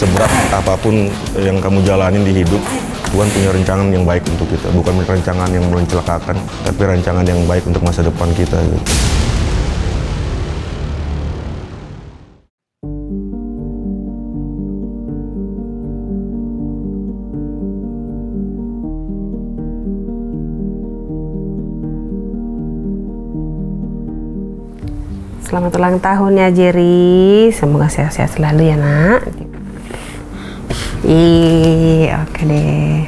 seberat apapun yang kamu jalanin di hidup, Tuhan punya rancangan yang baik untuk kita. Bukan rancangan yang mencelakakan, tapi rancangan yang baik untuk masa depan kita gitu. Selamat ulang tahun ya Jerry, semoga sehat-sehat selalu ya nak. Oke deh.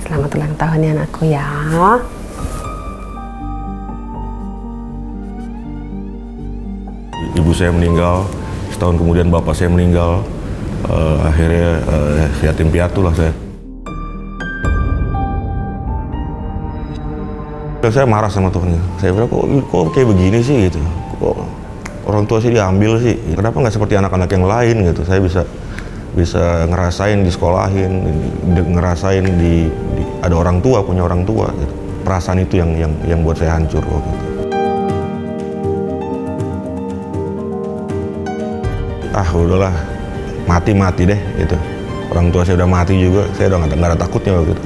Selamat ulang tahun ya anakku ya. Ibu saya meninggal, setahun kemudian bapak saya meninggal, akhirnya yatim piatu lah saya. Saya marah sama Tuhan. Saya bilang kok kayak begini sih gitu. Kok orang tua sih diambil sih. Kenapa nggak seperti anak-anak yang lain gitu. Saya bisa ngerasain disekolahin, ngerasain ada orang tua, punya orang tua gitu. Perasaan itu yang buat saya hancur waktu itu. Udahlah, mati deh gitu. Orang tua saya udah mati juga, saya udah nggak ada takutnya gitu.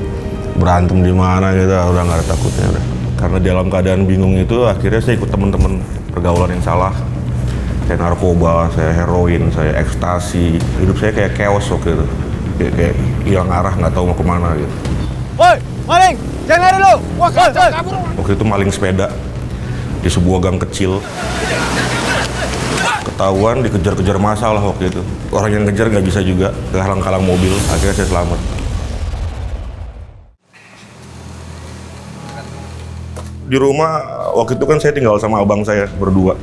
Berantem di mana gitu, udah nggak ada takutnya udah. Karena dalam keadaan bingung itu, akhirnya saya ikut teman-teman pergaulan yang salah. Saya narkoba, saya heroin, saya ekstasi. Hidup saya kayak chaos waktu itu. Kayak hilang arah, nggak tahu mau kemana gitu. Woi, maling! Jangan lari lu! Wah, kabur! Waktu itu maling sepeda di sebuah gang kecil. Ketahuan, dikejar-kejar massa lah waktu itu. Orang yang ngejar nggak bisa juga, kehalang-halang mobil. Akhirnya saya selamat. Di rumah, waktu itu kan saya tinggal sama abang saya berdua.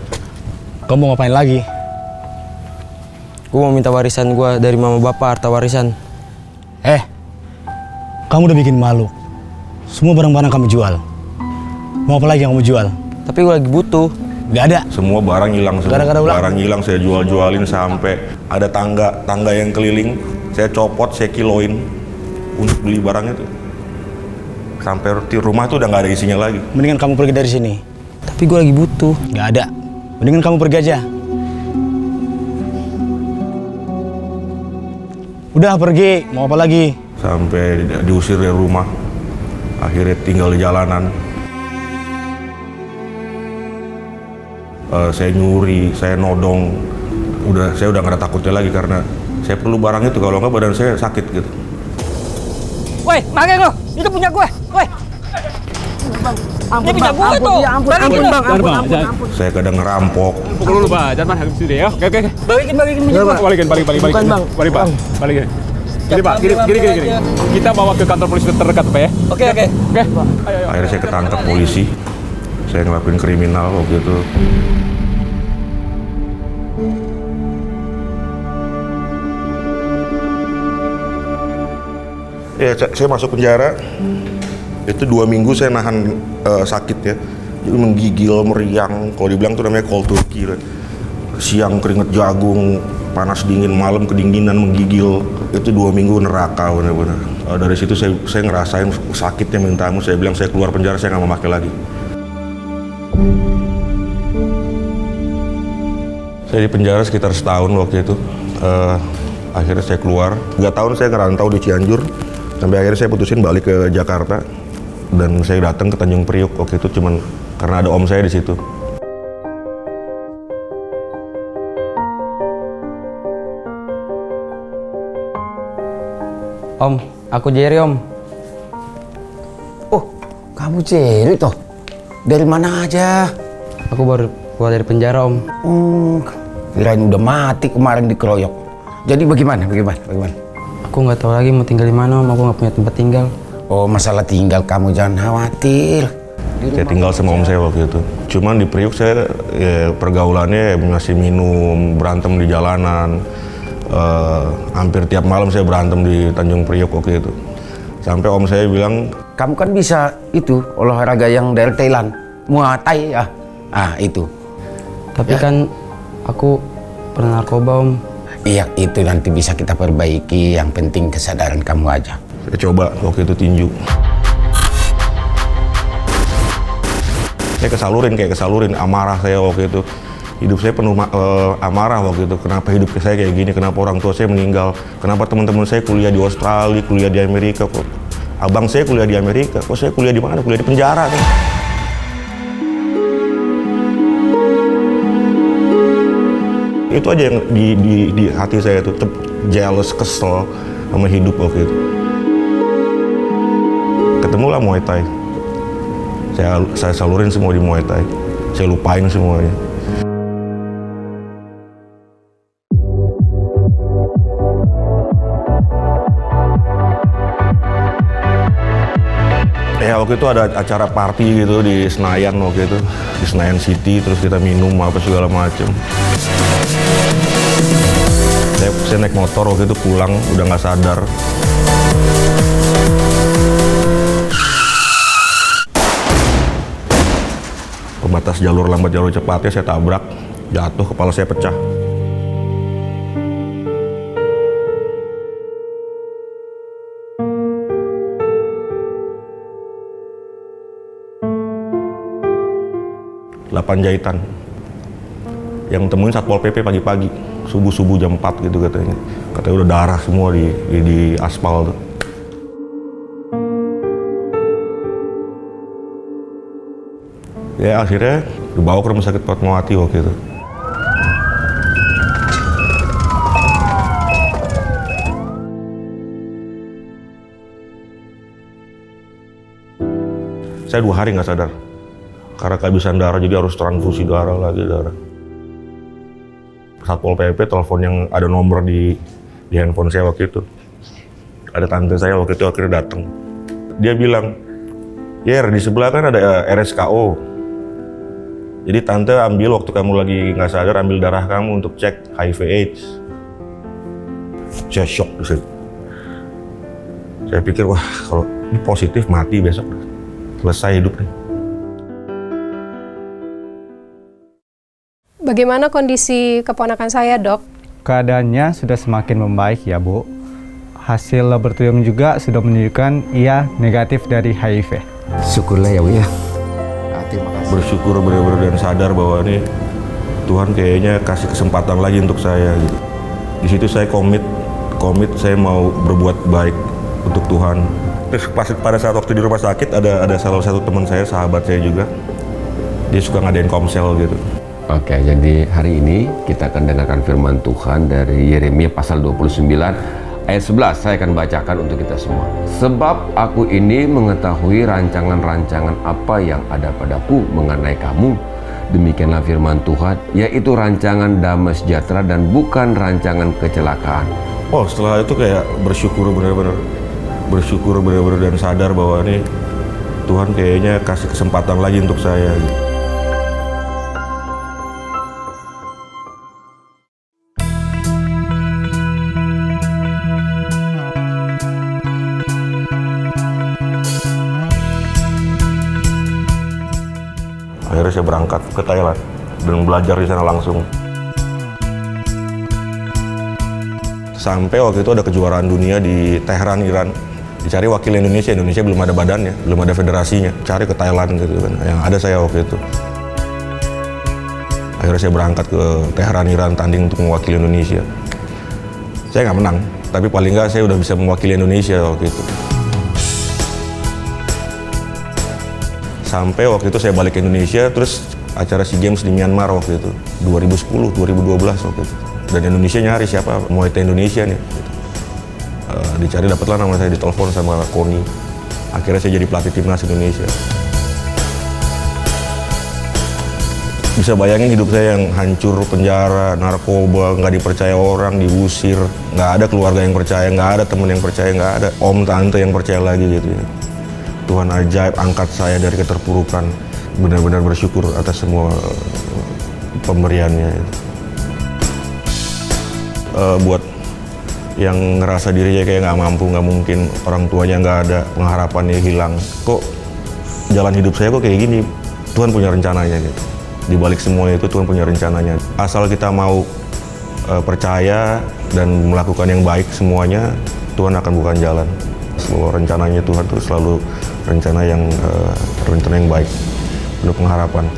Kamu mau ngapain lagi? Gue mau minta warisan gue dari mama bapak, harta warisan. Kamu udah bikin malu. Semua barang-barang kamu jual. Mau apa lagi yang kamu jual? Tapi gue lagi butuh. Gak ada. Semua barang hilang, Gara-gara ulang. barang hilang saya jual-jualin sampai ada tangga yang keliling. Saya copot, saya kiloin untuk beli barangnya tuh. Sampai di rumah tuh udah nggak ada isinya lagi. Mendingan kamu pergi dari sini. Tapi gue lagi butuh. Gak ada. Mendingan kamu pergi aja. Udah pergi, mau apa lagi? Sampai diusir dari rumah. Akhirnya tinggal di jalanan. Saya nyuri, saya nodong. Saya udah nggak ada takutnya lagi karena saya perlu barang itu. Kalau nggak badan saya sakit gitu. Woi, makai lo, itu punya gue. Woi, ini punya gue tuh. Ampun. Saya kadang ngerampok. Pukul dulu Pak, jangan main habis itu deh ya. Oke. Balikin punya gue. Balikin. Bukan, Bang. Balik Pak, balikin. Gini Pak, gini. Kita bawa ke kantor polisi terdekat Pak ya. Oke. Ayo. Akhirnya saya ketangkep polisi. Saya ngelakuin kriminal waktu itu. Ya, saya masuk penjara. Itu 2 minggu saya nahan sakit ya. Jadi menggigil, meriang. Kalau dibilang tuh namanya cold turkey. Siang keringet jagung, panas dingin, malam kedinginan, menggigil. Itu 2 minggu neraka benar-benar. Dari situ saya ngerasain sakitnya minta ampun. Saya bilang saya keluar penjara, saya nggak mau pakai lagi. Saya di penjara sekitar setahun waktu itu. Akhirnya saya keluar. 3 tahun saya ngerantau di Cianjur. Sampai akhirnya saya putusin balik ke Jakarta. Dan saya datang ke Tanjung Priok waktu itu cuman karena ada om saya di situ. Om, aku Jerry Om. Oh, kamu Jerry toh? Dari mana aja? Aku baru keluar dari penjara Om. Kirain udah mati kemarin dikeroyok. Jadi bagaimana? Aku nggak tahu lagi mau tinggal di mana Om. Aku nggak punya tempat tinggal. Oh, masalah tinggal kamu jangan khawatir. Saya tinggal sama om saya waktu itu. Cuman di Priuk saya pergaulannya masih minum, berantem di jalanan. Hampir tiap malam saya berantem di Tanjung Priok waktu itu. Sampai om saya bilang, Kamu kan bisa itu olahraga yang dari Thailand, Muay Thai ya. Itu. Tapi Ya. kan aku pernah narkoba Om. Iya, itu nanti bisa kita perbaiki. Yang penting kesadaran kamu aja. saya coba waktu itu tinju. Saya kayak kesalurin amarah saya waktu itu. Hidup saya penuh amarah waktu itu. Kenapa hidup saya kayak gini? Kenapa orang tua saya meninggal? Kenapa teman-teman saya kuliah di Australia, kuliah di Amerika? Kok abang saya kuliah di Amerika? Kok saya kuliah di mana? Kuliah di penjara kan? Itu aja yang di hati saya tuh, jealous, kesel sama hidup waktu itu. Ketemulah Muay Thai. Saya salurin semua di Muay Thai. Saya lupain semuanya. Ya waktu itu ada acara party gitu di Senayan waktu itu, di Senayan City, terus kita minum apa segala macem. Saya naik motor waktu itu pulang, udah nggak sadar. Pembatas jalur lambat jalur cepatnya saya tabrak, jatuh, kepala saya pecah. Delapan jahitan. Yang temuin Satpol PP pagi-pagi, subuh-subuh jam 4 gitu katanya. Katanya udah darah semua di aspal tuh. Ya akhirnya dibawa ke rumah sakit Fatmawati waktu itu. Saya 2 hari nggak sadar. Karena kehabisan darah, jadi harus transfusi darah lagi. Satpol PP telepon yang ada nomor di handphone saya waktu itu. Ada tante saya waktu itu akhirnya datang. Dia bilang, "Yer, di sebelah kan ada RSKO. Jadi tante ambil waktu kamu lagi nggak sadar, ambil darah kamu untuk cek HIV/AIDS." Saya shock di situ. Saya pikir, wah kalau ini positif mati besok, selesai hidup nih. Bagaimana kondisi keponakan saya, Dok? Keadaannya sudah semakin membaik ya, Bu. Hasil laboratorium juga sudah menunjukkan ia negatif dari HIV. Syukurlah ya, Bu ya. Terima kasih. Bersyukur benar-benar dan sadar bahwa nih Tuhan kayaknya kasih kesempatan lagi untuk saya gitu. Di situ saya komit saya mau berbuat baik untuk Tuhan. Terus pada saat waktu di rumah sakit ada salah satu teman saya, sahabat saya juga. Dia suka ngadain komsel gitu. Oke, jadi hari ini kita akan dengarkan firman Tuhan dari Yeremia pasal 29 ayat 11. Saya akan bacakan untuk kita semua. Sebab aku ini mengetahui rancangan-rancangan apa yang ada padaku mengenai kamu. Demikianlah firman Tuhan, yaitu rancangan damai sejahtera dan bukan rancangan kecelakaan. Oh, setelah itu kayak bersyukur benar-benar dan sadar bahwa nih Tuhan kayaknya kasih kesempatan lagi untuk saya gitu. Akhirnya saya berangkat ke Thailand dan belajar di sana langsung. Sampai waktu itu ada kejuaraan dunia di Tehran, Iran. Dicari wakil Indonesia belum ada badannya, belum ada federasinya. Cari ke Thailand gitu kan. Yang ada saya waktu itu. Akhirnya saya berangkat ke Tehran, Iran, tanding untuk mewakili Indonesia. Saya nggak menang, tapi paling nggak saya udah bisa mewakili Indonesia waktu itu. Sampai waktu itu saya balik ke Indonesia, terus acara SEA Games di Myanmar waktu itu, 2010, 2012 waktu itu. Dan Indonesia nyari siapa, Muay Thai Indonesia nih. Dicari, dapatlah nama saya, ditelepon sama KONI. Akhirnya saya jadi pelatih timnas Indonesia. Bisa bayangin hidup saya yang hancur, penjara, narkoba, nggak dipercaya orang, diusir. Nggak ada keluarga yang percaya, nggak ada teman yang percaya, nggak ada om, tante yang percaya lagi gitu ya. Tuhan ajaib angkat saya dari keterpurukan. Benar-benar bersyukur atas semua pemberiannya. Buat yang ngerasa dirinya kayak nggak mampu, nggak mungkin, orang tuanya nggak ada, pengharapannya hilang. Kok jalan hidup saya kok kayak gini? Tuhan punya rencananya gitu. Di balik semua itu Tuhan punya rencananya. Asal kita mau percaya dan melakukan yang baik semuanya, Tuhan akan bukakan jalan. Semua rencananya Tuhan itu selalu rencana yang baik, penuh pengharapan.